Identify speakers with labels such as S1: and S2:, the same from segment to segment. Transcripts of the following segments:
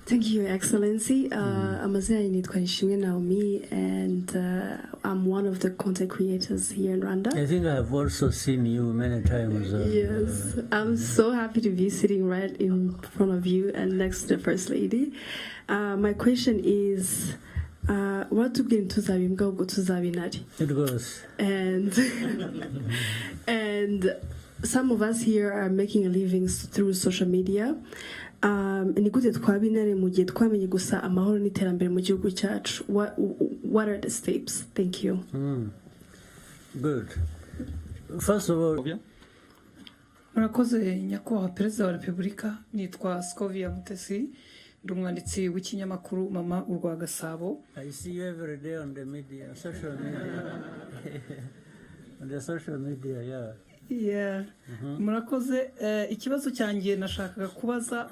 S1: Thank you, Your Excellency. Amazina nitwa Nishimwe Naomi, and I'm one of the content creators here in Rwanda.
S2: I think I have also seen you many times.
S1: Yes, I'm so happy to be sitting right in front of you and next to the First Lady. My question is, waratubwiye ntituzabe imbwa ahubwo tuzabe intare.
S2: It goes.
S1: And some of us here are making a living through social media. Nigute twaba intare mu gihe twamenye gusa amahoro n'iterambere mu gihugu cyacu? What are the steps? Thank you.
S2: Good. First of all,
S3: murakoze nyakubahwa perezida wa repubulika, nitwa Scovia Mutesi, ndi umwanditsi w'ikinyamakuru Mama urwa Gasabo.
S2: I see you every day on the media, social media. On the social media, yeah.
S3: Yeah. Murakoze, ikibazo cyanjye nashakaga kubaza,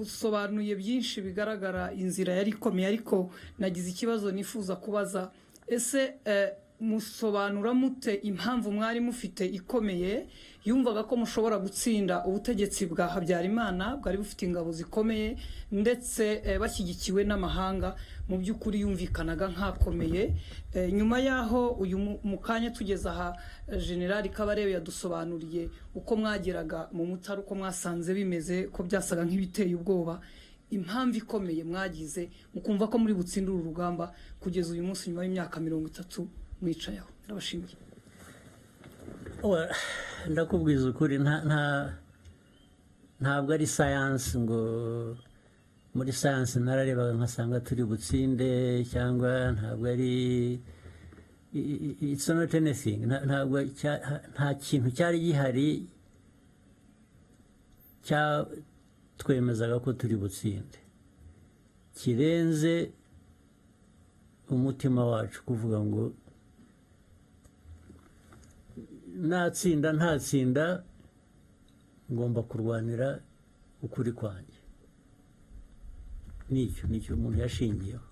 S3: usobanuye byinshi bigaragara inzira yari ikomeye, ariko nagize ikibazo nifuza kubaza, ese musobanura mute impamvu mwari mufite ikomeye yumvaga ko mushobora gutsinda ubutegetsi bwa Habyarimana bwari bufite ingabo zikomeye ndetse bashyigikiwe n'amahanga, mu by'ukuri yumvikanaga nkakomeye? Nyuma yaho uyu mukanya tugeze aha, General Kabarebe yadusobanuriye uko mwageraga mu Mutara, uko mwasanze bimeze ko byasaga nk'ibiteye ubwoba. Impamvu ikomeye mwagize mukumva ko muri butsindura urugamba kugeza uyu munsi nyuma y'imyaka 30 mwicayeho? Ndabashimiye.
S2: Ndakubwiza ukuri, ntabwo ari science ngo muri science nararebaga nkasanga turi butsinde, cyangwa ntabwo ari, it's not anything. Ntabwo nta kintu cyari gihari twemezaga ko turi butsinde kirenze umutima wacu kuvuga ngo natsinda ntatsinda ngomba kurwanira ukuri kwanjye. Nicyo umuntu yashingiyeho,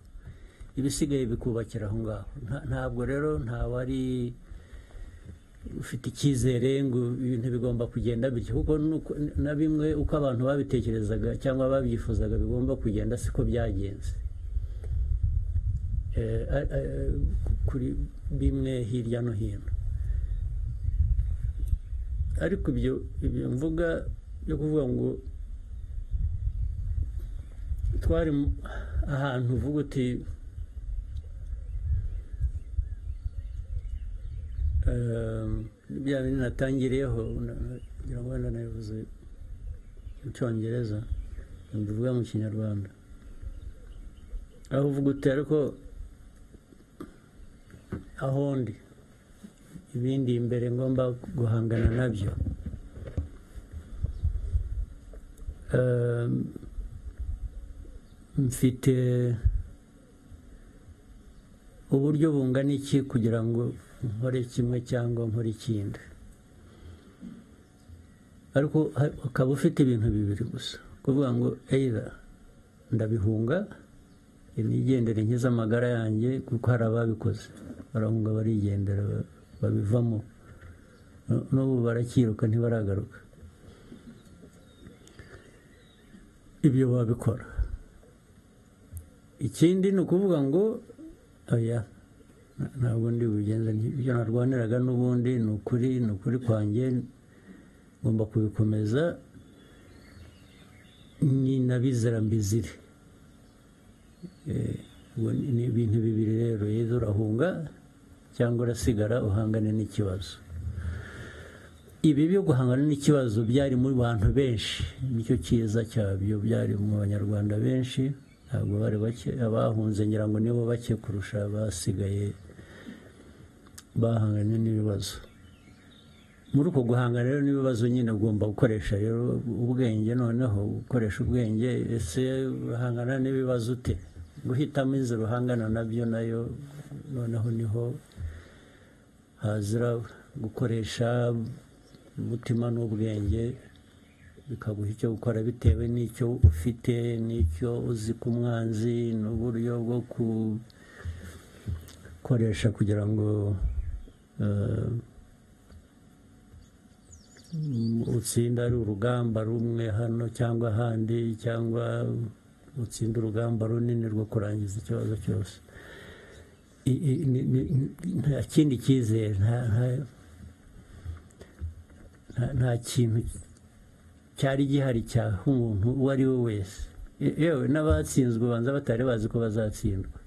S2: ibisigaye bikubakira aho ngaho. Ntabwo rero ntawari ufite icyizere ngo ibintu bigomba kugenda bityo, kuko na bimwe uko abantu babitekerezaga cyangwa babyifuzaga bigomba kugenda siko byagenze. Kuri bimwe hirya no hino, ariko ibyo mvuga byo kuvuga ngo twari ahantu uvuga uti bya bintu natangiriyeho, ngira ngo wenda nabivuze mu Cyongereza mbivuga mu Kinyarwanda, aho uvuga uti ariko aho ndi ibindi imbere ngomba guhangana nabyo. Mfite uburyo bungana iki kugira ngo nkore kimwe cyangwa nkore ikindi, ariko ukaba ufite ibintu bibiri gusa, kuvuga ngo either ndabihunga nigendere nkiza amagara yanjye, kuko hari ababikoze barahunga barigendera babivamo, n'ubu barakiruka ntibaragaruka. Ibyo babikora. Ikindi ni ukuvuga ngo oya, ntabwo ndi bugenza, ibyo narwaniraga n'ubundi ni ukuri kwanjye, ngomba kubikomeza, ni nabizera mbizire. Ni ibintu bibiri rero, yezo urahunga cyangwa urasigara uhangane n'ikibazo. Ibi byo guhangana n'ikibazo byari muri bantu benshi, nicyo cyiza cyabyo, byari mu Banyarwanda benshi, ntabwo bari bake. Abahunze ngira ngo nibo bake kurusha abasigaye bahanganye n'ibibazo. Muri uko guhangana rero n'ibibazo nyine ugomba gukoresha rero ubwenge, noneho gukoresha ubwenge. Ese uhangana n'ibibazo ute? Guhitamo inzira uhangana nabyo nayo noneho niho hazira gukoresha umutima n'ubwenge, bikaguha icyo gukora bitewe n'icyo ufite, n'icyo uzi ku mwanzi, n'uburyo bwo gukoresha kugira ngo utsinda ari urugamba rumwe hano cyangwa ahandi, cyangwa utsinda urugamba runini rwo kurangiza ikibazo cyose. Nta kindi cyizere, nta kintu cyari gihari cyaha umuntu uwo ari we wese. Yewe n'abatsinzwe banza batari bazi ko bazatsindwa,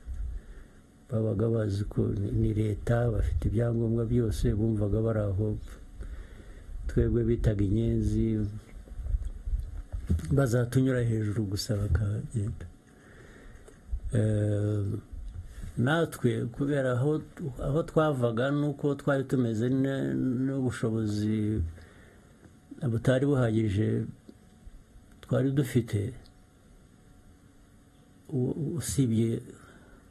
S2: babaga bazi ko ni leta, bafite ibyangombwa byose, bumvaga bari aho. Twebwe bitaga inyenzi, bazatunyura hejuru gusa bakagenda. Natwe kubera aho twavaga nuko twari tumeze n'ubushobozi butari buhagije twari dufite, usibye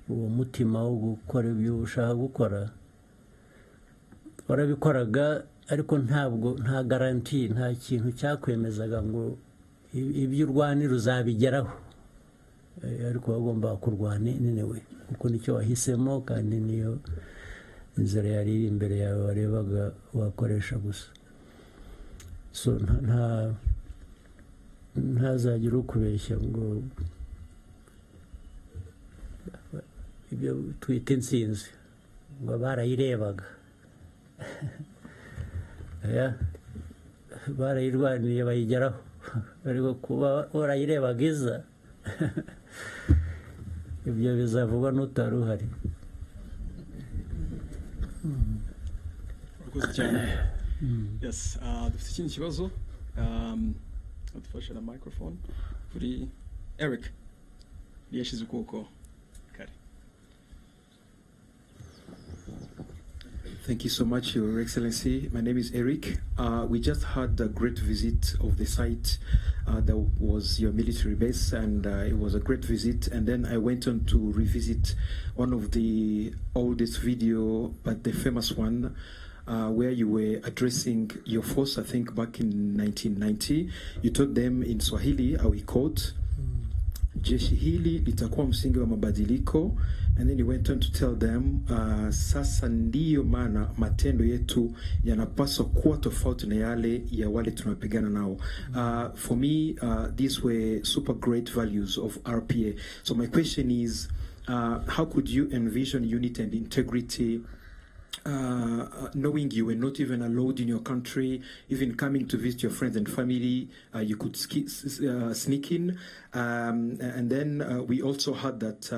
S2: uwo mutima wo gukora ibyo ushaka gukora, warabikoraga, ariko nta garanti, nta kintu cyakwemezaga ngo ibyo urwanira uzabigeraho. Ariko wagomba kurwana nenewe kuko nicyo wahisemo, kandi niyo inzira yari iri imbere yawe warebaga wakoresha gusa. So ntazagira ukubeshya ngo ibyo twita intsinzi ngo barayirebaga. Barayirwaniye bayigeraho, ariko kuba warayirebaga iza ibyo bizavugwa n'utari uhari.
S4: Urakoze cyane. Yes, dufite ikindi kibazo, adufashe na microphone kuri Eric yashize ukuboko kare.
S5: Thank you so much, Your Excellency. My name is Eric. We just had a great visit of the site that was your military base, and it was a great visit. And then I went on to revisit one of the oldest video, but the famous one, where you were addressing your force, I think back in 1990. You told them in Swahili, how we quote, jeshi hili litakuwa msingi wa mabadiliko. And then he went on to tell them, sasa ndiyo maana matendo yetu yanapaswa kuwa tofauti na yale ya wale tunapigana nao. For me, these were super great values of RPA. So my question is, how could you envision unity and integrity, knowing you were not even allowed in your country, even coming to visit your friends and family, you could sneak in, and then we also had that,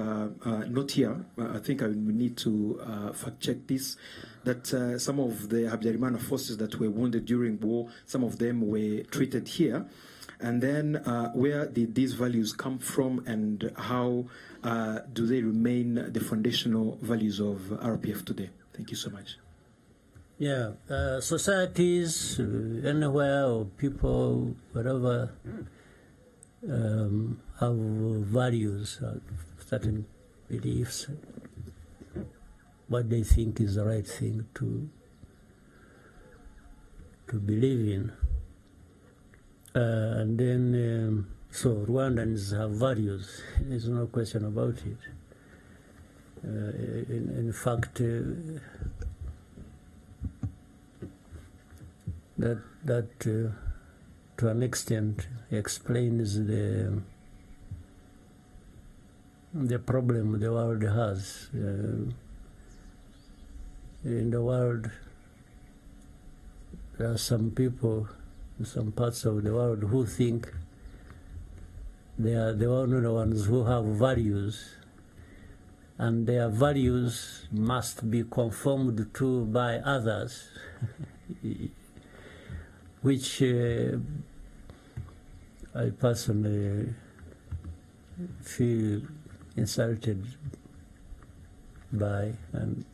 S5: not here, I think I will need to fact check this, that some of the Habyarimana forces that were wounded during war, some of them were treated here. And then where did these values come from, and how do they remain the foundational values of RPF today? Thank you so much.
S2: Yeah, societies, anywhere, or people, whatever, have values, certain beliefs, what they think is the right thing to believe in. And then, so Rwandans have values, there's no question about it. In fact, that to an extent explains the problem the world has. In the world, there are some people in some parts of the world who think they are the only ones who have values, and their values must be conformed to by others, which I personally feel insulted by and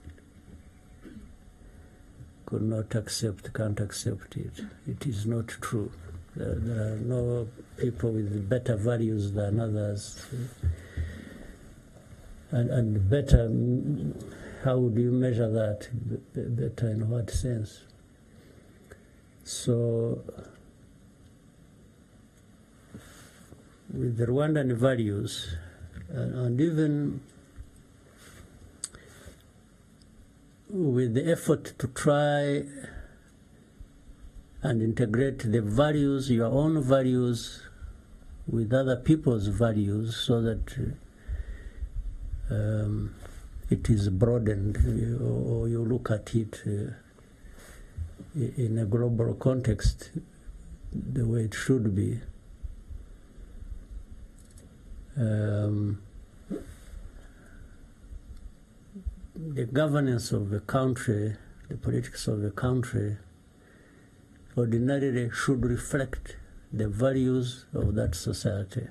S2: could not accept, can't accept it. It is not true. There are no people with better values than others. And better, how do you measure that? Better in what sense? So, with the Rwandan values, and even with the effort to try and integrate the values, your own values, with other people's values, so that it is broadened, or you look at it in a global context the way it should be. The governance of the country, the politics of the country, ordinarily should reflect the values of that society.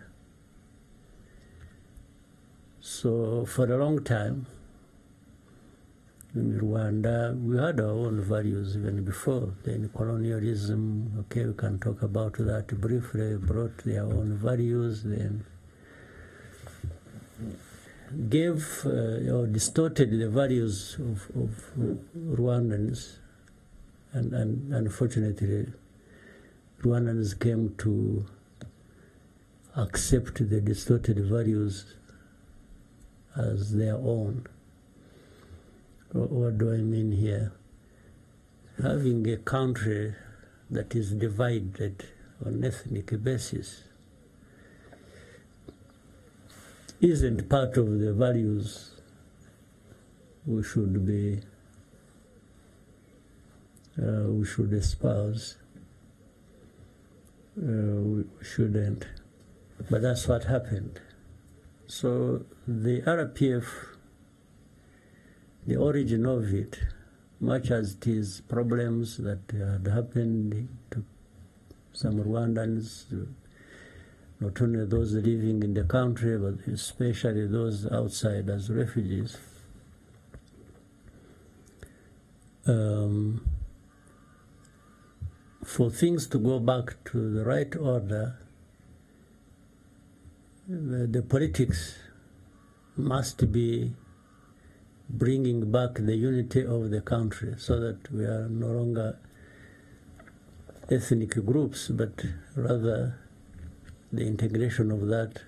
S2: So for a long time, in Rwanda, we had our own values even before. Then colonialism, okay, we can talk about that briefly, brought their own values, then gave or distorted the values of Rwandans, and unfortunately Rwandans came to accept the distorted values as their own. What do I mean here? Having a country that is divided on ethnic basis isn't part of the values we should espouse. We shouldn't. But that's what happened. So the RPF, the origin of it, much as it is problems that had happened to some Rwandans, not only those living in the country, but especially those outside as refugees. For things to go back to the right order, the politics must be bringing back the unity of the country, so that we are no longer ethnic groups, but rather the integration of that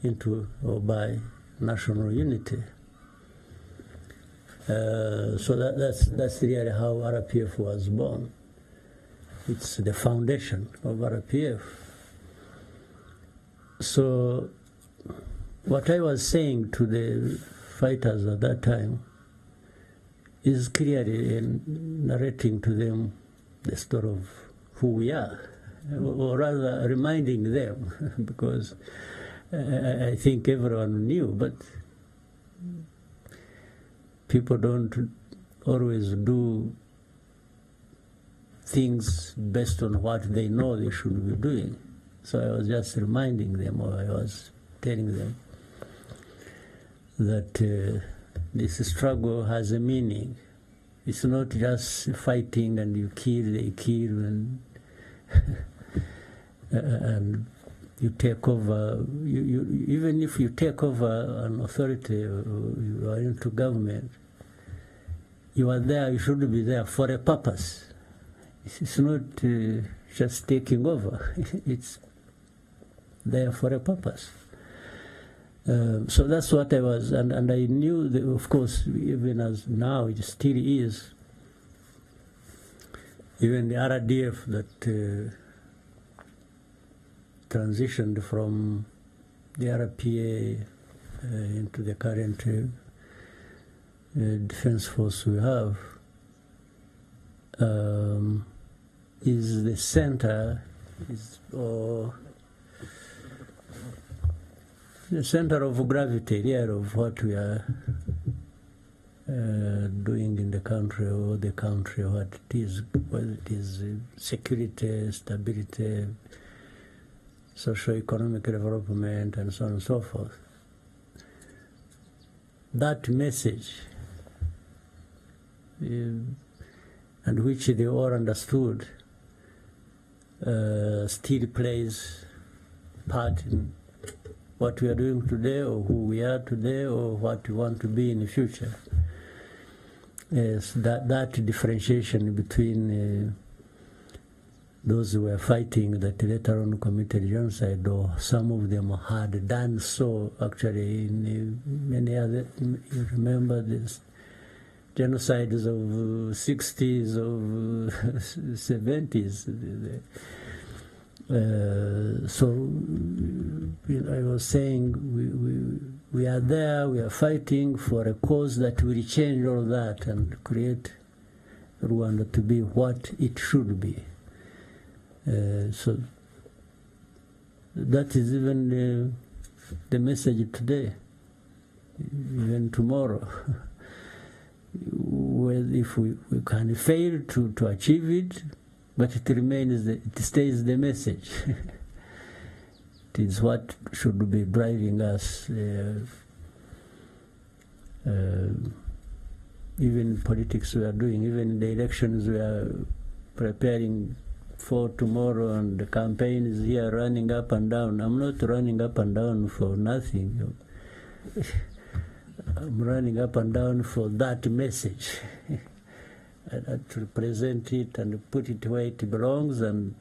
S2: into or by national unity. So that's really how RPF was born. It's the foundation of RPF. So what I was saying to the fighters at that time is clearly narrating to them the story of who we are, or rather reminding them, because I think everyone knew, but people don't always do things based on what they know they should be doing. So I was just reminding them, or I was telling them that this struggle has a meaning. It's not just fighting and you kill, they kill, and you take over. Even if you take over an authority, or you are into government, you are there, you should be there for a purpose. It's not just taking over. It's there for a purpose. So that's what I was, and I knew that, of course, even as now it still is, even the RDF that transitioned from the RPA into the current defense force we have, is the center, the center of gravity here of what we are doing in the country, or the country, what it is, whether it is security, stability, socio-economic development, and so on and so forth. That message, and which they all understood, still plays part in what we are doing today, or who we are today, or what we want to be in the future. Yes, that differentiation between those who were fighting that later on committed genocide, or some of them had done so actually in many other. You remember this genocides of 60s, of 70s. So I was saying we are there, we are fighting for a cause that will change all that and create Rwanda to be what it should be. So that is even the message today, even tomorrow. Well, if we can fail to achieve it, but it remains, it stays the message. It is what should be driving us. Even politics we are doing, even the elections we are preparing for tomorrow, and the campaign is here running up and down. I'm not running up and down for nothing. I'm running up and down for that message. To present it and put it where it belongs and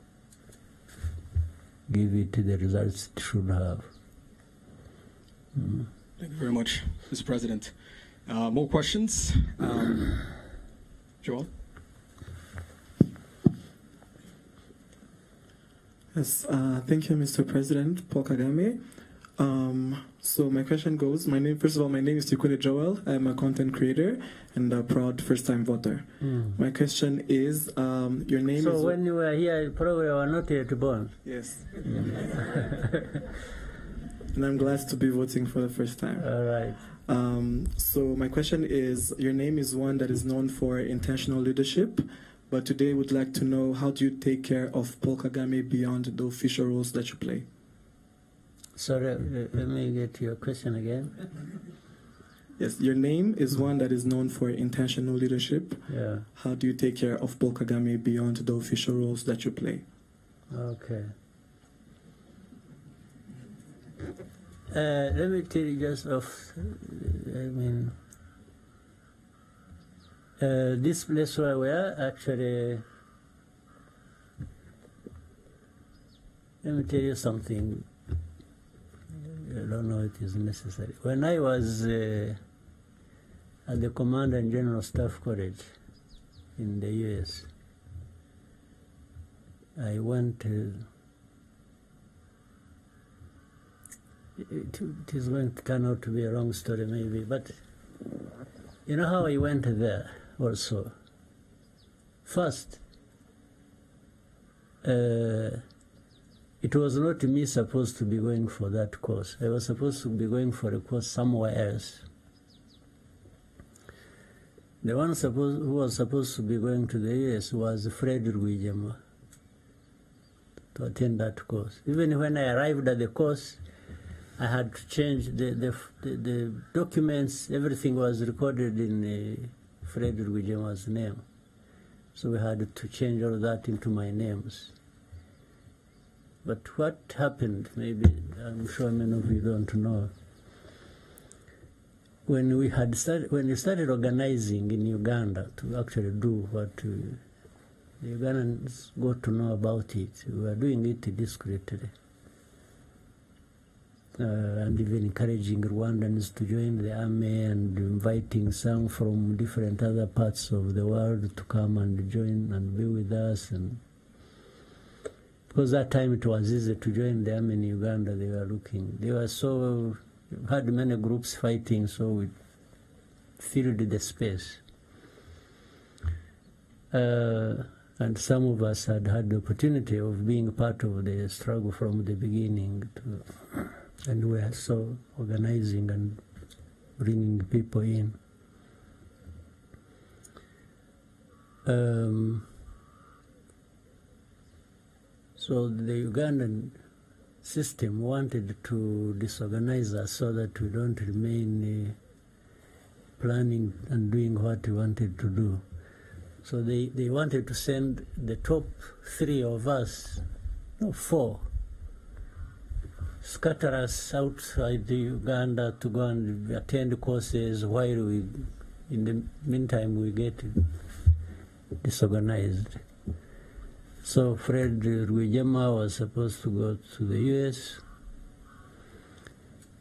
S2: give it the results it should have.
S4: Thank you very much, Mr. President. More questions? Joel?
S6: Yes, thank you, Mr. President, Paul Kagame. So my question goes, first of all, my name is Tikule Joel. I'm a content creator and a proud first-time voter. My question is, your name is...
S2: So when you were here, you probably were not yet born.
S6: Yes. And I'm glad to be voting for the first time.
S2: All right.
S6: So my question is, your name is one that is known for intentional leadership, but today would like to know, how do you take care of Paul Kagame beyond the official roles that you play?
S2: Sorry, let me get your question again.
S6: Yes, your name is one that is known for intentional leadership.
S2: Yeah.
S6: How do you take care of Paul Kagame beyond the official roles that you play?
S2: Okay. Let me tell you just off, this place where we are, actually, let me tell you something. I don't know if it is necessary. When I was at the Command and General Staff College in the US, I went it is going to turn out to be a long story maybe, but you know how I went there also? First, it was not me supposed to be going for that course. I was supposed to be going for a course somewhere else. The one who was supposed to be going to the US was Fred Rwigema to attend that course. Even when I arrived at the course, I had to change the documents. Everything was recorded in Fred Rwigema's name. So we had to change all that into my names. But what happened, maybe I'm sure many of you don't know, when we started organizing in Uganda to actually do what the Ugandans got to know about it, we were doing it discreetly. And even encouraging Rwandans to join the army and inviting some from different other parts of the world to come and join and be with us. And because that time it was easy to join the army in Uganda, they had many groups fighting, so we filled the space. And some of us had the opportunity of being part of the struggle from the beginning, and we are so organizing and bringing people in. So the Ugandan system wanted to disorganize us so that we don't remain planning and doing what we wanted to do. So they wanted to send the top 3 of us, no, 4, scatter us outside the Uganda to go and attend courses while in the meantime we get disorganized. So Fred Rwigema was supposed to go to the US.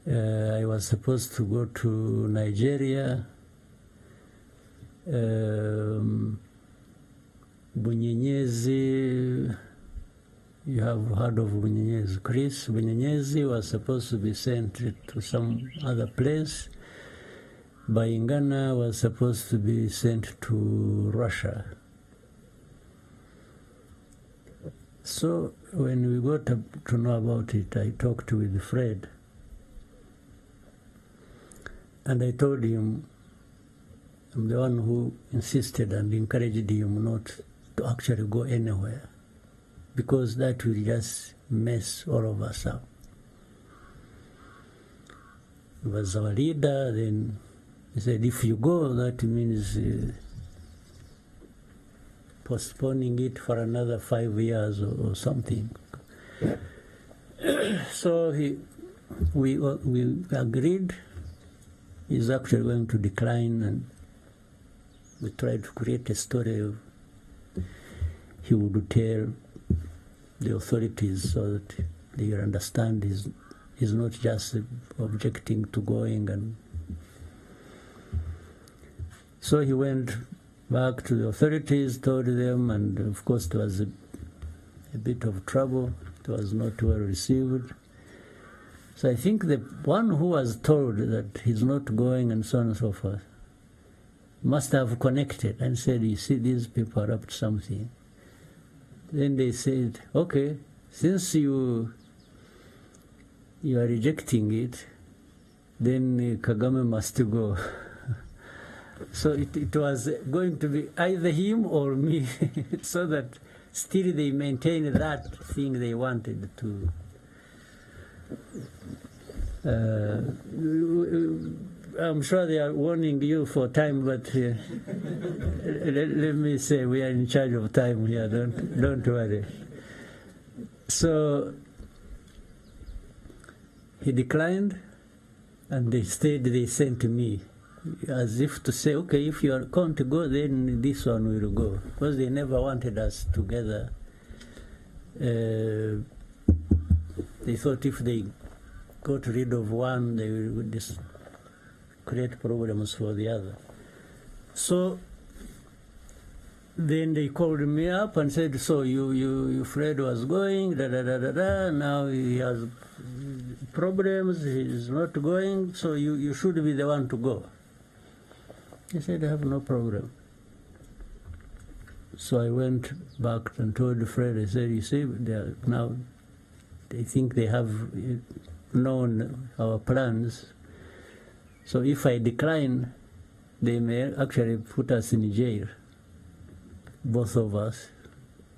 S2: I was supposed to go to Nigeria. Bunyenyezi, you have heard of Bunyenyezi. Chris Bunyenyezi was supposed to be sent to some other place. Bayingana was supposed to be sent to Russia. So when we got to know about it, I talked with Fred. And I told him, I'm the one who insisted and encouraged him not to actually go anywhere, because that will just mess all of us up. He was our leader. Then he said, if you go, that means postponing it for another 5 years or something. So we agreed. He's actually going to decline, and we tried to create a story of he would tell the authorities so that they understand he's not just objecting to going. And so he went back to the authorities, told them, and of course there was a bit of trouble. It was not well received. So I think the one who was told that he's not going and so on and so forth must have connected and said, you see, these people are up to something. Then they said, okay, since you are rejecting it, then Kagame must go. So it was going to be either him or me, so that still they maintained that thing they wanted to. I'm sure they are warning you for time, but let me say we are in charge of time here. Don't worry. So he declined, and they sent me, as if to say, okay, if you are going to go, then this one will go, because they never wanted us together. They thought if they got rid of one, they would just create problems for the other. So then they called me up and said, so you Fred was going, now he has problems, he's not going, so you should be the one to go. I said, I have no problem. So I went back and told Fred, I said, you see, now they think they have known our plans. So if I decline, they may actually put us in jail, both of us.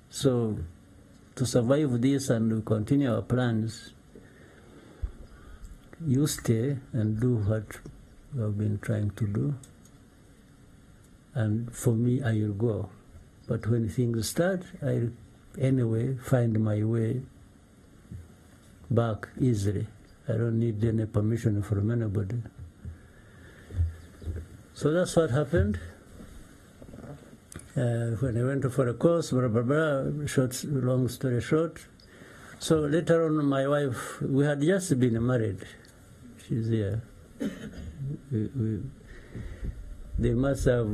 S2: So to survive this and we continue our plans, you stay and do what we have been trying to do. And for me, I will go. But when things start, I'll anyway find my way back easily. I don't need any permission from anybody. So that's what happened. When I went for a course, blah, blah, blah, long story short. So later on, my wife, we had just been married. She's here. They must have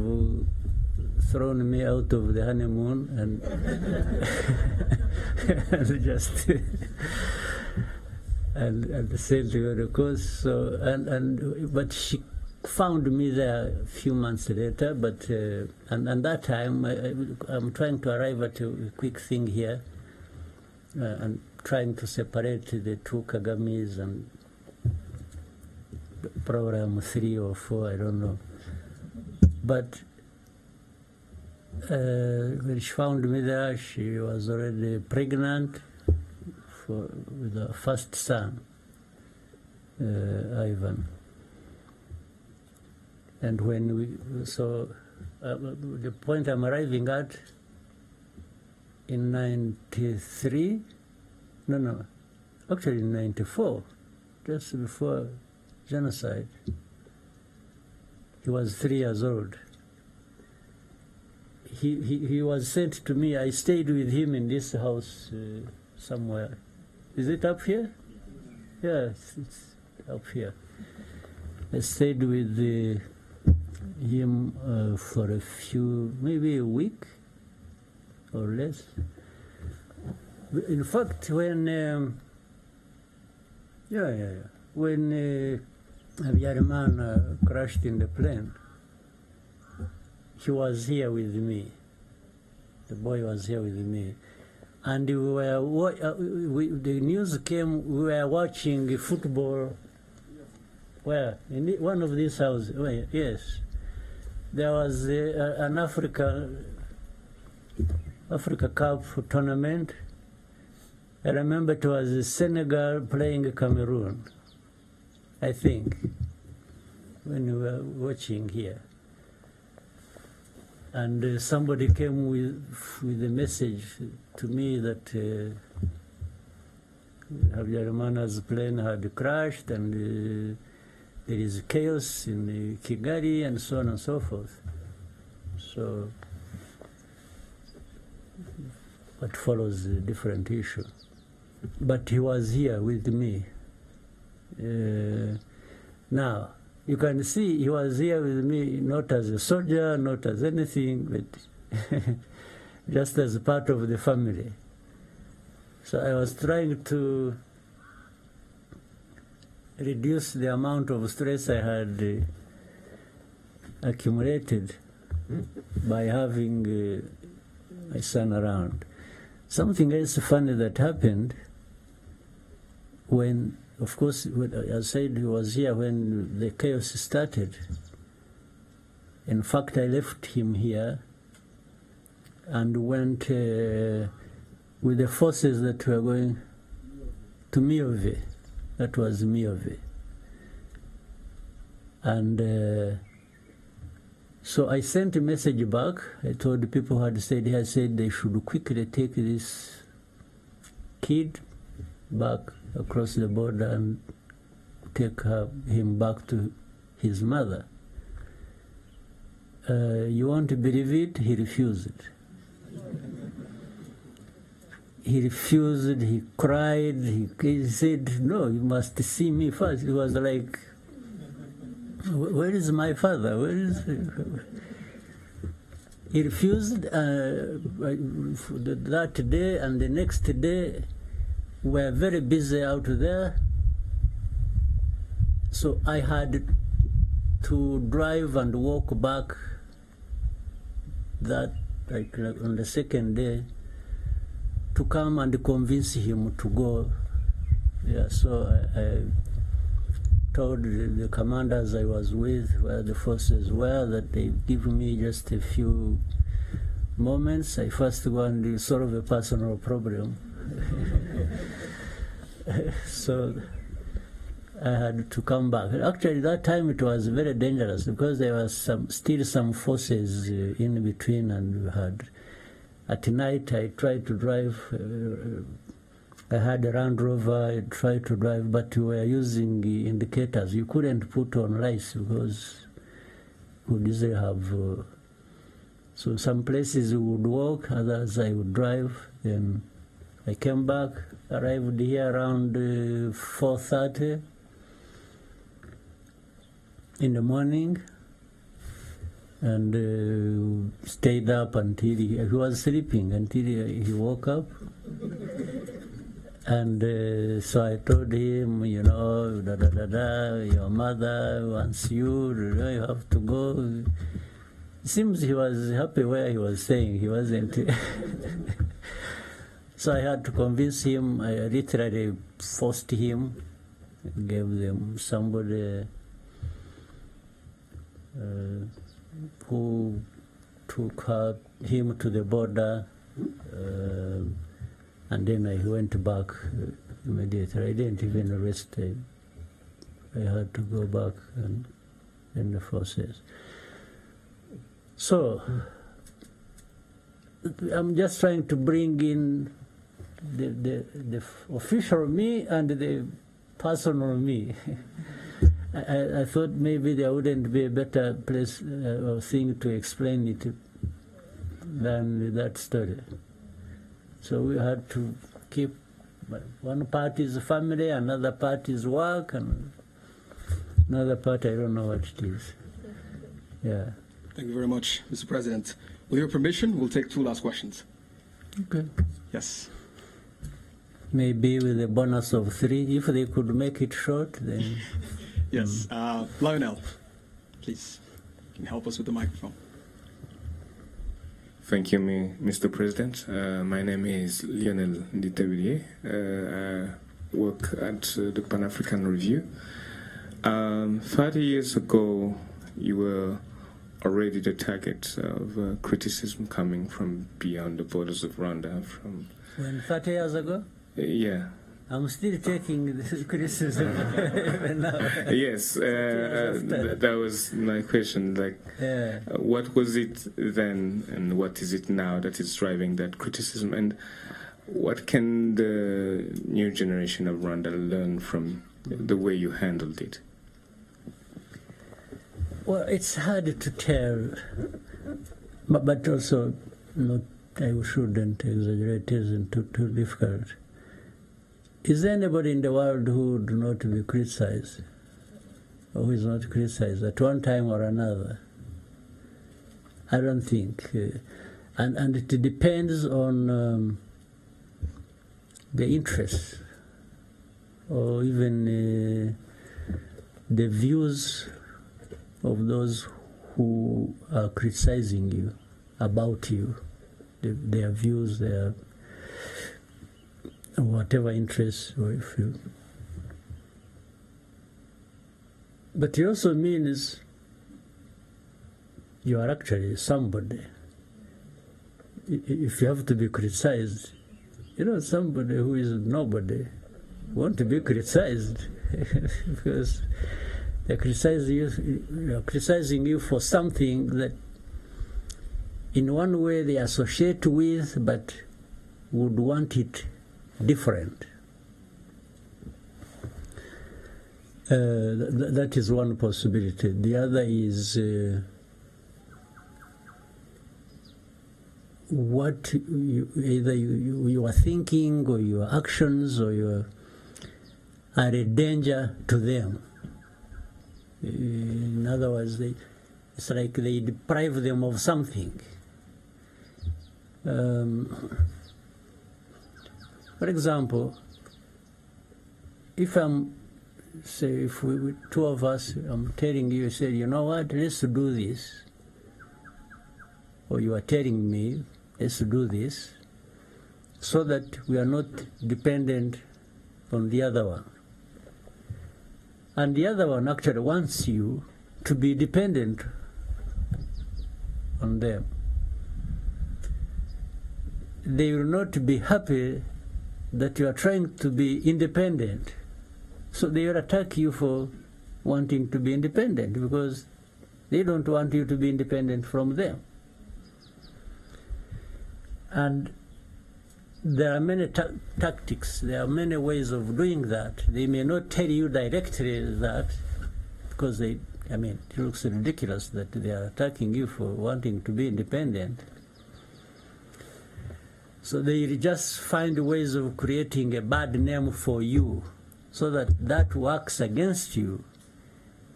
S2: thrown me out of the honeymoon and, and just and sent to the course. So but she found me there a few months later. But and that time I'm trying to arrive at a quick thing here, and trying to separate the two Kagames and program 3 or 4, I don't know. But when she found me there, she was already pregnant with her first son, Ivan. And when the point I'm arriving at, in 93, actually in 94, just before genocide, he was 3 years old. He was sent to me. I stayed with him in this house somewhere. Is it up here? Yeah, it's up here. I stayed with him for a few, maybe a week or less. In fact, when when Habyarimana crashed in the plane, he was here with me. The boy was here with me. And we were, the news came, we were watching football. Where? In one of these houses. Well, yes. There was an Africa Cup tournament. I remember it was Senegal playing Cameroon, I think, when we were watching here. And somebody came with a message to me that Habyarimana's plane had crashed and there is chaos in Kigali and so on and so forth. So what follows a different issue. But he was here with me. Now, you can see he was here with me not as a soldier, not as anything, but just as a part of the family. So I was trying to reduce the amount of stress I had accumulated by having my son around. Something else funny that happened when, of course, I said he was here when the chaos started. In fact, I left him here and went with the forces that were going to Miove. That was Miove. And so I sent a message back. I told the people who had stayed here, I said they should quickly take this kid back across the border and take him back to his mother. You want to believe it? He refused. He refused, he cried, he said, no, you must see me first. He was like, where is my father? Where is he? He refused that day, and the next day we were very busy out there. So I had to drive and walk back that, like on the second day, to come and convince him to go. Yeah, so I told the commanders I was with, where the forces were, that they give me just a few moments. I first go and solve a personal problem. So I had to come back. Actually, that time it was very dangerous because there was still some forces in between, and we had. At night, I tried to drive. I had a Land Rover. I tried to drive, but we were using indicators. You couldn't put on lights because we didn't have. So some places we would walk, others I would drive. Then I came back, arrived here around 4:30 in the morning. And stayed up until he was sleeping until he woke up. And so I told him, you know, your mother wants you, you have to go. It seems he was happy where he was staying. He wasn't. So I had to convince him. I literally forced him, gave them somebody who took him to the border, and then I went back immediately. I didn't even rest. I had to go back and in the forces. So I'm just trying to bring in the official me and the personal me. I thought maybe there wouldn't be a better place or thing to explain it than that story. So we had to keep one part is family, another part is work, and another part I don't know what it is. Yeah.
S4: Thank you very much, Mr. President. With your permission, we'll take 2 last questions.
S2: Okay.
S4: Yes.
S2: Maybe with a bonus of 3, if they could make it short, then.
S4: Yes. Lionel, please, can you help us with the microphone?
S7: Thank you, Mr. President. My name is Lionel Nditebilie. I work at the Pan-African Review. 30 years ago, you were already the target of criticism coming from beyond the borders of Rwanda.
S2: When 30 years ago?
S7: Yeah.
S2: I'm still taking this criticism even now.
S7: Yes, that was my question. Like, what was it then, and what is it now that is driving that criticism? And what can the new generation of Rwanda learn from the way you handled it?
S2: Well, it's hard to tell, but also not. I shouldn't exaggerate. It isn't too difficult. Is there anybody in the world who would not be criticized, or who is not criticized at one time or another? I don't think. And it depends on the interests, or even the views of those who are criticizing you, about you, their views, their whatever interests, or if you. But it also means you are actually somebody. If you have to be criticized, somebody who is nobody want to be criticized because they're criticizing you for something that in one way they associate with, but would want it different. That is one possibility. The other is what either you are thinking, or your actions, or are a danger to them. In other words, it's like they deprive them of something. For example, if we two of us, I'm telling you, say, you know what, let's do this. Or you are telling me, let's do this, so that we are not dependent on the other one. And the other one actually wants you to be dependent on them. They will not be happy that you are trying to be independent. So they will attack you for wanting to be independent, because they don't want you to be independent from them. And there are many tactics, there are many ways of doing that. They may not tell you directly that, because it looks ridiculous that they are attacking you for wanting to be independent. So they just find ways of creating a bad name for you, so that works against you.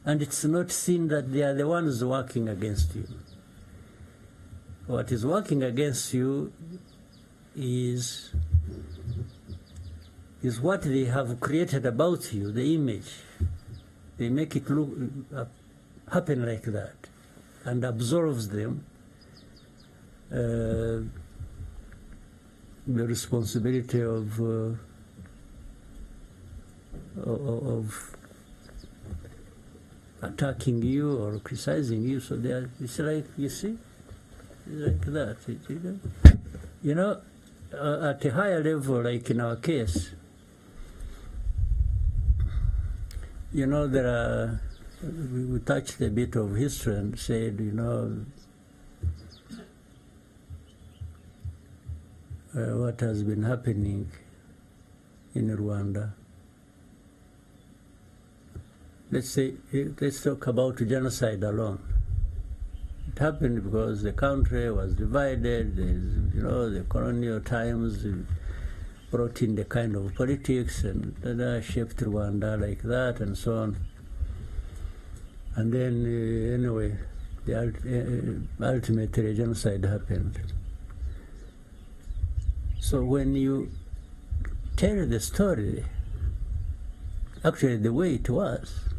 S2: And it's not seen that they are the ones working against you. What is working against you is what they have created about you, the image. They make it look happen like that, and absolves them the responsibility of attacking you or criticizing you. So it's like, you see, it's like that. At a higher level, like in our case, there are, we touched a bit of history and said, what has been happening in Rwanda. Let's talk about genocide alone. It happened because the country was divided. The colonial times brought in the kind of politics and shaped Rwanda like that and so on. And then, anyway, ultimately genocide happened. So when you tell the story, actually the way it was,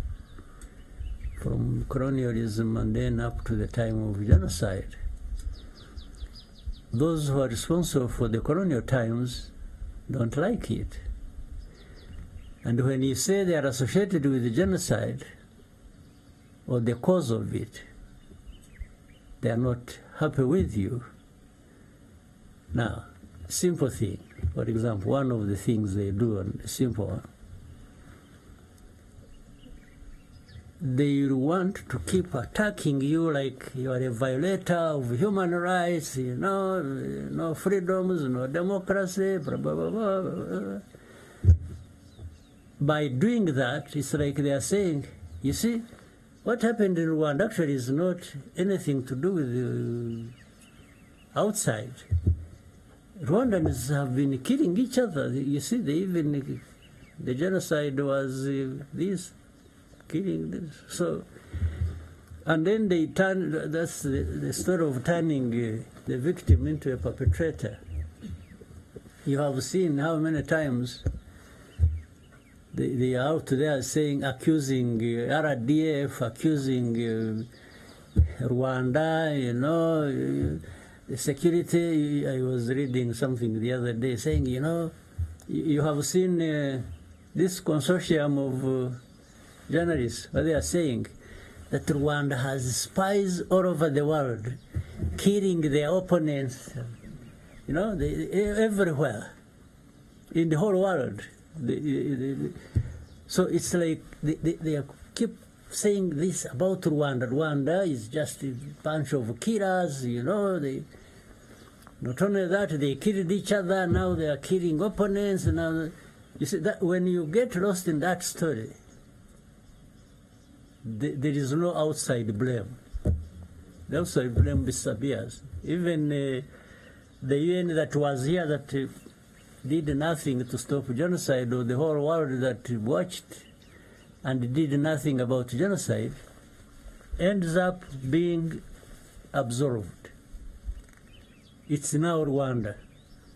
S2: from colonialism and then up to the time of genocide, those who are responsible for the colonial times don't like it. And when you say they are associated with the genocide or the cause of it, they are not happy with you. Now, simple thing, for example, one of the things they do, and a simple one, they want to keep attacking you like you are a violator of human rights, you know, no freedoms, no democracy, blah, blah, blah, blah, blah. By doing that, it's like they are saying, you see, what happened in Rwanda actually is not anything to do with the outside. Rwandans have been killing each other. You see, the genocide was this, killing this. So, and then they turn, that's the story of turning the victim into a perpetrator. You have seen how many times they are out there saying, accusing RDF, accusing Rwanda, you know, security. I was reading something the other day saying, you know, you have seen this consortium of journalists, what they are saying, that Rwanda has spies all over the world, killing their opponents, you know, everywhere, in the whole world. So it's like they keep saying this about Rwanda. Rwanda is just a bunch of killers, you know. Not only that, they killed each other, now they are killing opponents. Now, you see, that when you get lost in that story, there is no outside blame. The outside blame disappears. Even the UN that was here that did nothing to stop genocide, or the whole world that watched and did nothing about genocide, ends up being absorbed. It's now Rwanda.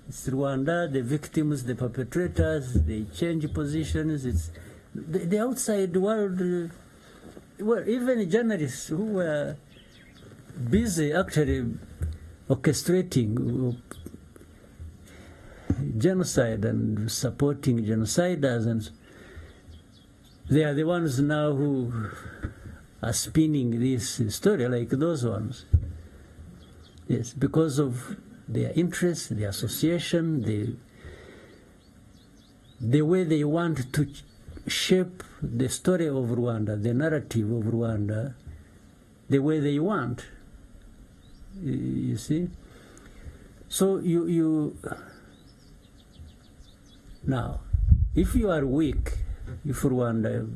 S2: It's Rwanda, the victims, the perpetrators, they change positions. It's the outside world. Well, even journalists who were busy actually orchestrating genocide and supporting genociders, and they are the ones now who are spinning this story like those ones. Yes, because of their interest, their association, the way they want to shape the story of Rwanda, the narrative of Rwanda, the way they want. You see? So now, if you are weak, if Rwanda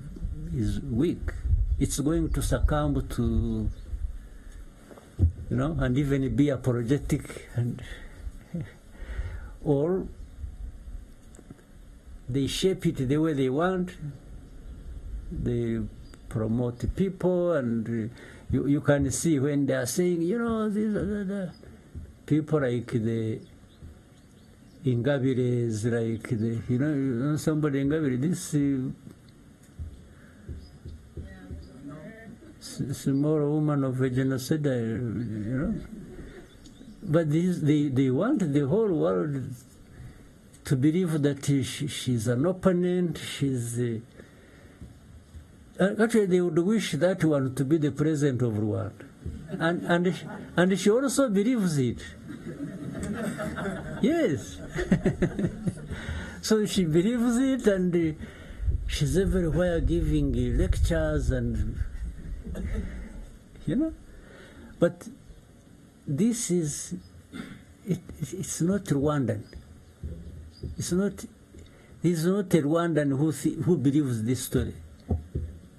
S2: is weak, it's going to succumb to, you know, and even be apologetic, and or they shape it the way they want. They promote people, and you can see when they are saying, you know, these are people like the Ingabire is like the, you know somebody Ingabire, this small woman of a genocide, you know. But they want the whole world to believe that she's an opponent, she's actually they would wish that one to be the president of Rwanda. And she also believes it. Yes. So she believes it, and she's everywhere giving lectures, and you know. But this is, it's not Rwandan. It's not, this is not a Rwandan who believes this story.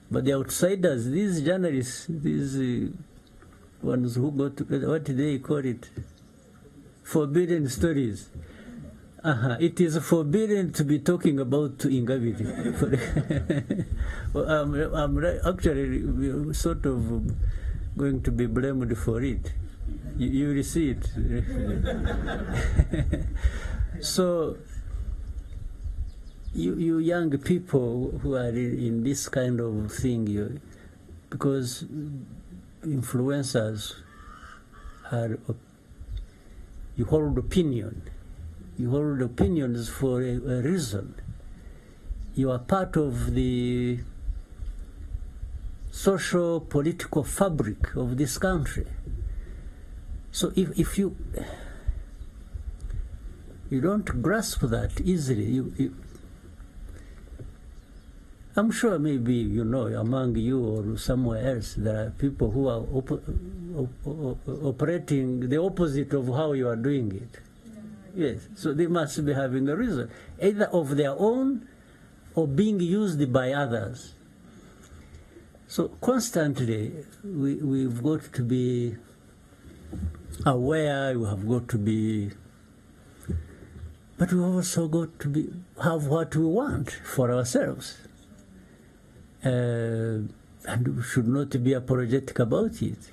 S2: But the outsiders, these journalists, these ones who go to, what do they call it? Forbidden stories. It is forbidden to be talking about Ingabire. I'm actually sort of going to be blamed for it. You will see it. So, you young people who are in this kind of thing, because influencers are, you hold opinion. You hold opinions for a reason. You are part of the social political fabric of this country. So if you don't grasp that easily, I'm sure maybe among you or somewhere else there are people who are operating the opposite of how you are doing it. Yes, so they must be having a reason, either of their own or being used by others. So constantly we've got to be aware, we have got to be, but we also got to have what we want for ourselves. And we should not be apologetic about it.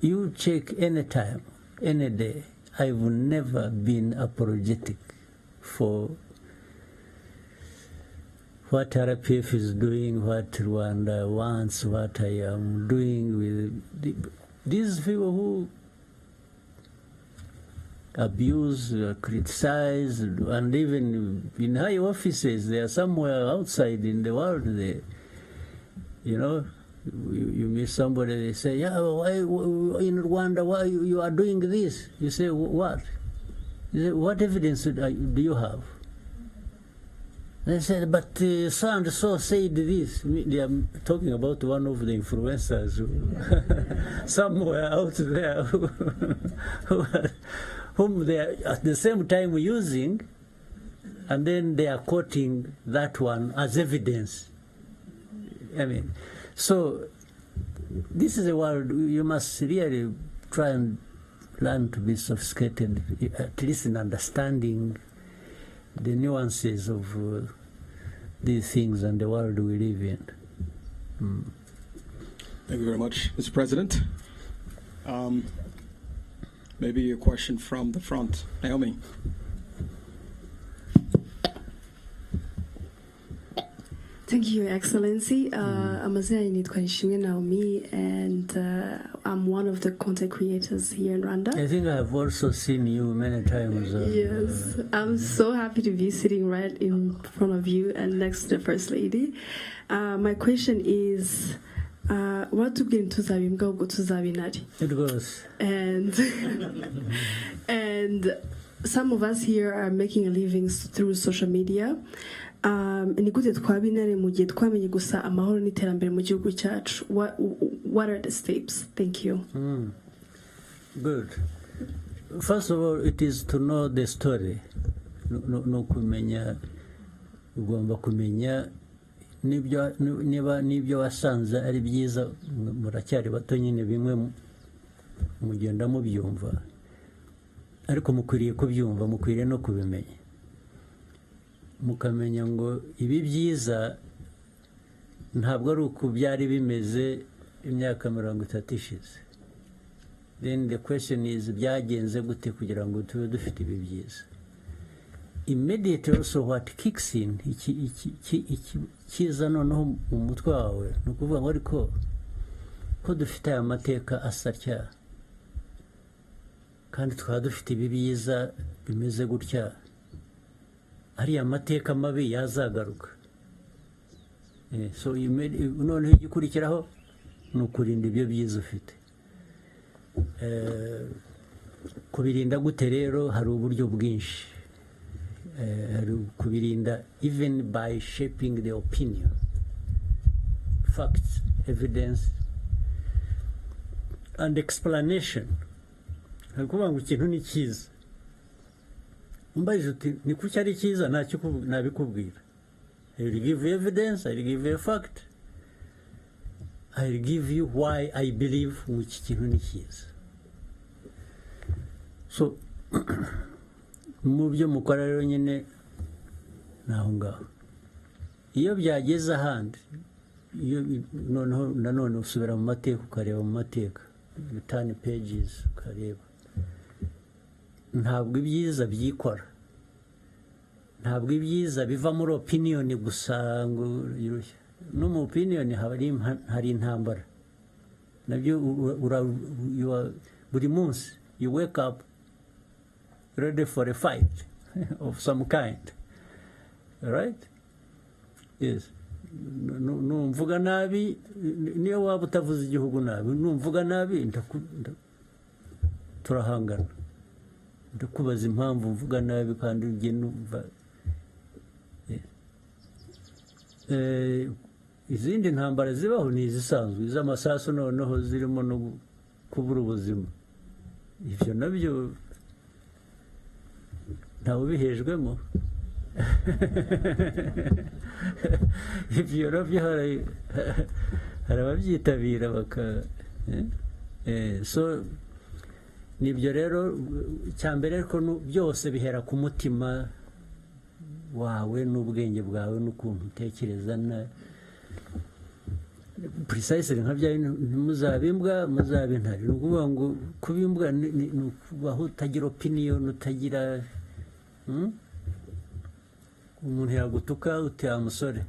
S2: You check any time, any day, I've never been apologetic for what RPF is doing, what Rwanda wants, what I am doing with these people who abuse, criticize, and even in high offices, they are somewhere outside in the world. They, you meet somebody, they say, yeah, why in Rwanda, why you are doing this? You say, what? You say, what evidence do you have? They said, but so-and-so said this. They are talking about one of the influencers somewhere out there whom they are at the same time using, and then they are quoting that one as evidence. I mean, so this is a world you must really try and learn to be sophisticated, at least in understanding the nuances of these things and the world we live in.
S4: Thank you very much, Mr. President. Maybe a question from the front. Naomi.
S1: Thank you, Your Excellency. Amazia nitwa Naomi, and I'm one of the content creators here in Rwanda.
S2: I think I have also seen you many times.
S1: Yes, I'm so happy to be sitting right in front of you and next to the First Lady. My question is, waratubwiye ntituzabe imbwa ahubwo tuzabe intare.
S2: It goes.
S1: And some of us here are making a living through social media. Nigute twaba intare mu gihe twamenye gusa amahoro n'iterambere mu gihugu cyacu. What are the steps? Thank you.
S2: Good. First of all, it is to know the story. No kumenya, ugomba kumenya nibyo wasanze ari byiza, muracyari bato nyine bimwe mugenda mubyumva, ariko mukwiriye kubyumva, mukwiriye no kubimenya, mukamenya ngo ibi byiza ntabwo ari uko byari bimeze imyaka 30 ishize. Then the question is, byagenze gute kugira ngo tube dufite ibi byiza? Immediately also what kicks in, kiza noneho mu mutwe wawe, ni ukuvuga ngo ariko ko dufite aya mateka asatya kandi twaba dufite ibi byiza bimeze gutya, ariya mateka mabi yazagaruka. So noneho igikurikiraho ni ukurinda ibyo byiza ufite. Kubirinda gute rero? Hari uburyo bwinshi. Kubirinda even by shaping the opinion, facts, evidence, and explanation. Kuvuga ngo ikintu ni cyiza, umbaje uti ni kuki ari cyiza, nabikubwira. I will give you evidence, I will give you a fact, I will give you why I believe which kintu ni cyiza. So mu byo mukora rero nyine naho ngaho, iyo byageze ahandi noneho nanone usubira mu mateka ukareba mu mateka turn pages ukareba ntabwo ibyiza byikora ntabwo ibyiza biva muri opinion gusa ngo no mu opinion hari intambara nabyo buri munsi you wake up ready for a fight of some kind, right? Yes. Numvuga nabi niyo waba utavuze igihugu nabi numvuga nabi turahangana ndakubaza impamvu mvuga nabi kandi ugiye numva izindi ntambara zibaho ni izisanzwe iz'amasasu noneho zirimo no kubura ubuzima ibyo nabyo ntawe ubihejwemo ibyo nabyo hari ababyitabira so nibyo rero cyambere ariko byose bihera ku mutima wawe n'ubwenge bwawe n'ukuntu utekereza na precisely nka bya ntimuzabe imbwa muzabe intare ni ukuvuga ngo kuba imbwa ni ukubaho utagira opinion utagira umuntu yagutuka uti amusore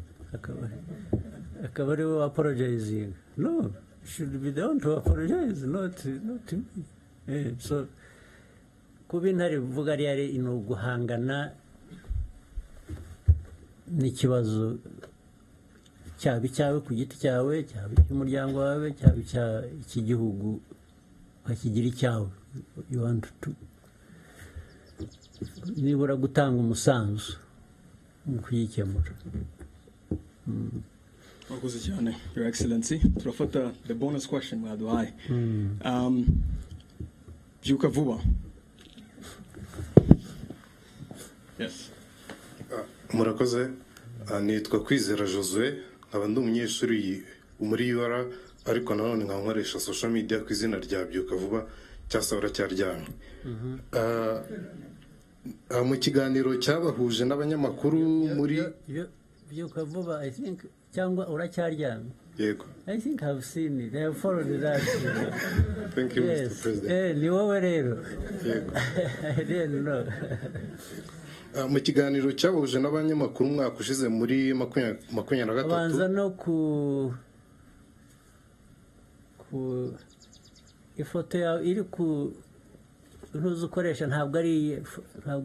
S2: akaba ari we apologizing no should be down to apologize not me. So kuba intare bivuga ari ni uguhangana n'ikibazo cyaba icyawe ku giti cyawe cyaba icy'umuryango wawe cyaba icy'igihugu ukakigira icyawe you want to nibura gutanga umusanzu mu kuyikemura.
S4: Wakoze cyane, Your Excellency. Turafata the bonus question mwaduhaye. Byuka vuba. Yes.
S8: Murakoze, nitwa Kwizera Josue, nkaba ndi umunyeshuri muri UR, ariko nanone nkankoresha social media ku izina rya Byuka vuba cyasabura cyaryamye. Mu kiganiro cyabahuje n'abanyamakuru muri
S2: Byuka vuba, I think Cyangwa uracyaryamye.
S8: Yego.
S2: I think I've seen it. I have followed that.
S8: Thank you,
S2: yes.
S8: Mr. President.
S2: Ni wowe rero.
S8: Yego.
S2: I didn't know.
S8: Mu kiganiro cyabahuje n'abanyamakuru mwaka ushize muri 2023.
S2: Banza no ku ifoto yawe iri ku ntuzi ukoresha ntabwo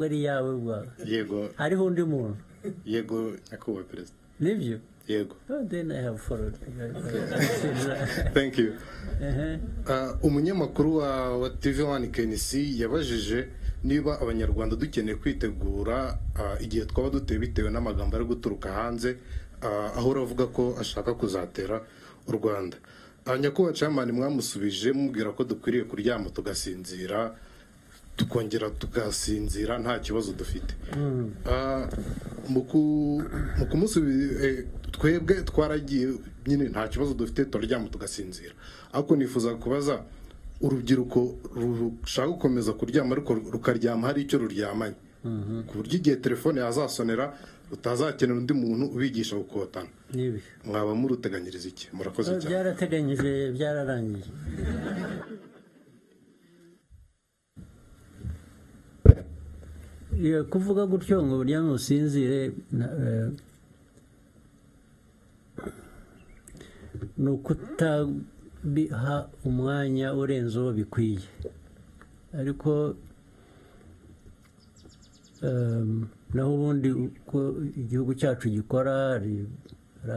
S2: ari yawe bwa.
S8: Yego.
S2: Hariho undi muntu.
S8: Yego, nyakubahwa Perezida.
S2: Nibyo?
S8: Yego.
S2: Oh, then I have followed.
S8: Thank you. Umunyamakuru wa TV1 KNC yabajije niba abanyarwanda dukeneye kwitegura igihe twaba duteye bitewe n'amagambo ari guturuka hanze, aho uravuga ko ashaka kuzatera u Rwanda. Nyakubahwa Chairman mwamusubije mubwira ko dukwiriye kuryama tugasinzira, tukongera tugasinzira nta kibazo dufite. Mu kumusubiza twebwe twaragiye nyine nta kibazo dufite turaryama tugasinzira, ariko nifuza kubaza urubyiruko rushaka gukomeza kuryama ariko rukaryama hari icyo ruryamanye, ku buryo igihe telefone yazasonera utazakenera undi muntu ubigisha gukotana. Mwaba muruteganyiriza iki? Murakoze cyane.
S2: Byarateganyije, byararangiye. Kuvuga gutyo ngo uryame usinzire ni ukutabiha umwanya urenze uwo bikwiye, ariko naho ubundi uko igihugu cyacu gikora hari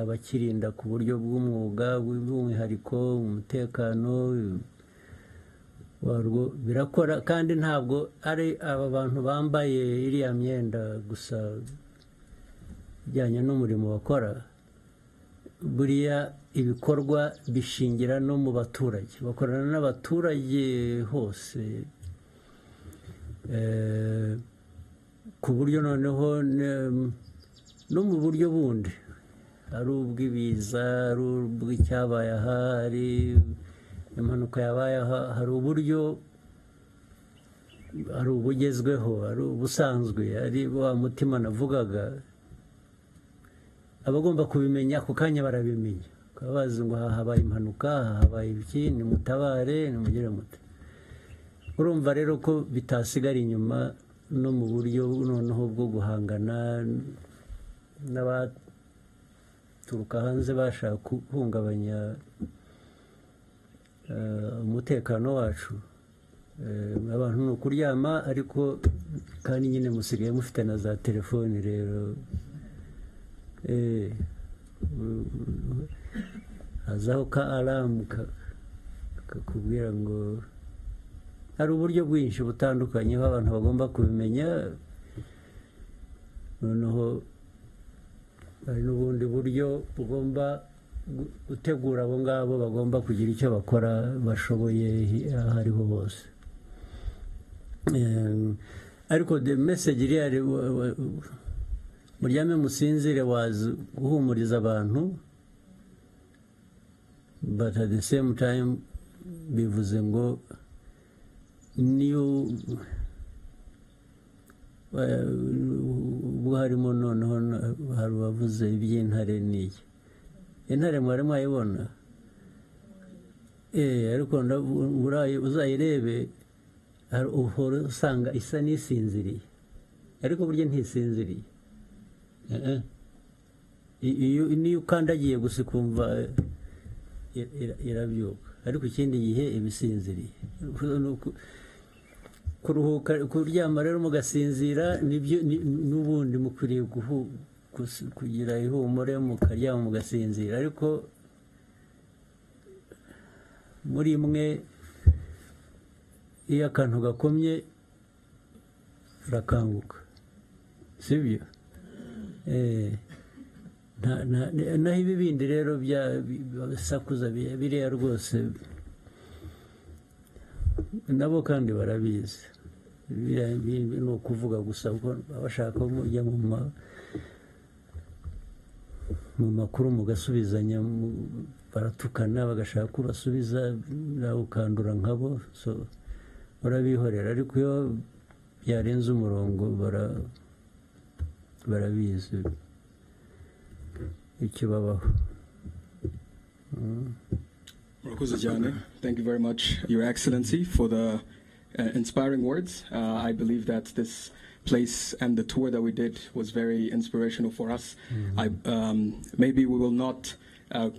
S2: abakirinda ku buryo bw'umwuga bw'umwihariko umutekano warwo birakora, kandi ntabwo ari aba bantu bambaye iriya myenda gusa bijyanye n'umurimo bakora. Buriya ibikorwa bishingira no mu baturage, bakorana n'abaturage hose, ku buryo noneho no mu buryo bundi ari ubw'ibiza, ari ubw'icyabaye aha, ari impanuka yabaye aha, hari uburyo, ari ubugezweho, ari ubusanzwe, ari wa mutima navugaga, abagomba kubimenya ako kanya barabimenya, bakaba bazi ngo habaye impanuka, habaye iki, nimutabare, nimugire mute. Urumva rero ko bitasigara inyuma no mu buryo noneho bwo guhangana n'abaturuka hanze bashaka guhungabanya umutekano wacu. Abantu ni ukuryama, ariko kandi nyine musigaye mufite na za telefoni rero. Hazaho ka alamu kakubwira ngo hari uburyo bwinshi butandukanye aho abantu bagomba kubimenya. Noneho hari n'ubundi buryo bugomba gutegura abo ngabo bagomba kugira icyo bakora bashoboye aho ariho hose. Ariko the message iri muryame musinzire wazi guhumuriza abantu, but at the same time bivuze ngo niyo ubwo harimo noneho hari uwavuze iby'intare n'iki. Intare mwari mwayibona? Ariko uzayirebe uhora usanga isa n'isinziriye, ariko burya ntisinziriye. Niyo ukandagiye gusa ukumva irabyuka, ariko ikindi gihe ibisinziriye. Kuruhuka, kuryama rero mugasinzira nibyo n'ubundi mukwiriye kugira ihumure, mukaryama mugasinzira. Ariko muri mwe iyo akantu gakomye urakanguka, sibyo? Naho ibi bindi rero bisakuza biriya rwose nabo kandi barabizi. Ni ukuvuga gusa ko abashaka mujya mu makuru mugasubizanya, baratukana bagashaka kubasubiza, nawe ukandura nkabo, so barabihorera. Ariko iyo byarenze umurongo barabizi icyo babaho.
S4: Thank you very much, Your Excellency, for the inspiring words. I believe that this place and the tour that we did was very inspirational for us. Maybe we will not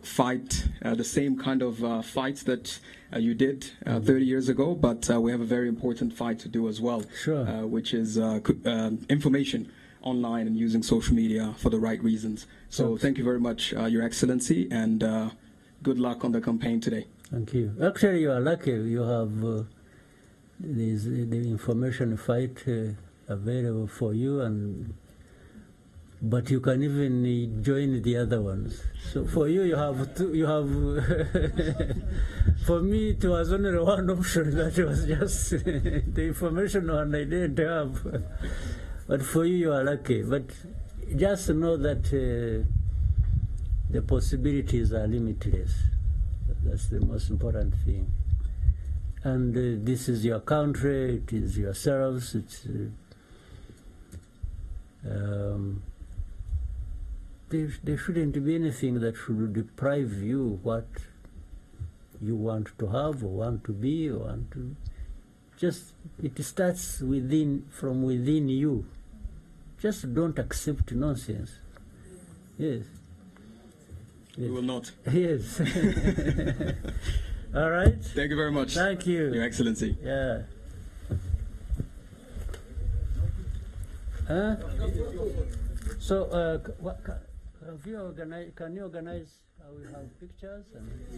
S4: fight the same kind of fights that you did 30 years ago, but we have a very important fight to do as well, which is information online and using social media for the right reasons. So thank you very much, Your Excellency, and good luck on the campaign today.
S2: Thank you. Actually, you are lucky. You have the information fight available for you, but you can even join the other ones. So for you, you have for me, it was only one option, that was just the information one I didn't have. But for you, you are lucky. But just know that the possibilities are limitless. That's the most important thing. And this is your country, it is yourselves, it's there shouldn't be anything that should deprive you what you want to have or want to be or want to. Just, it starts from within you. Just don't accept nonsense. Yes.
S4: We will not.
S2: Yes. All right.
S4: Thank you very much.
S2: Thank you,
S4: Your Excellency.
S2: Yeah. So, can you organize? I will have pictures and.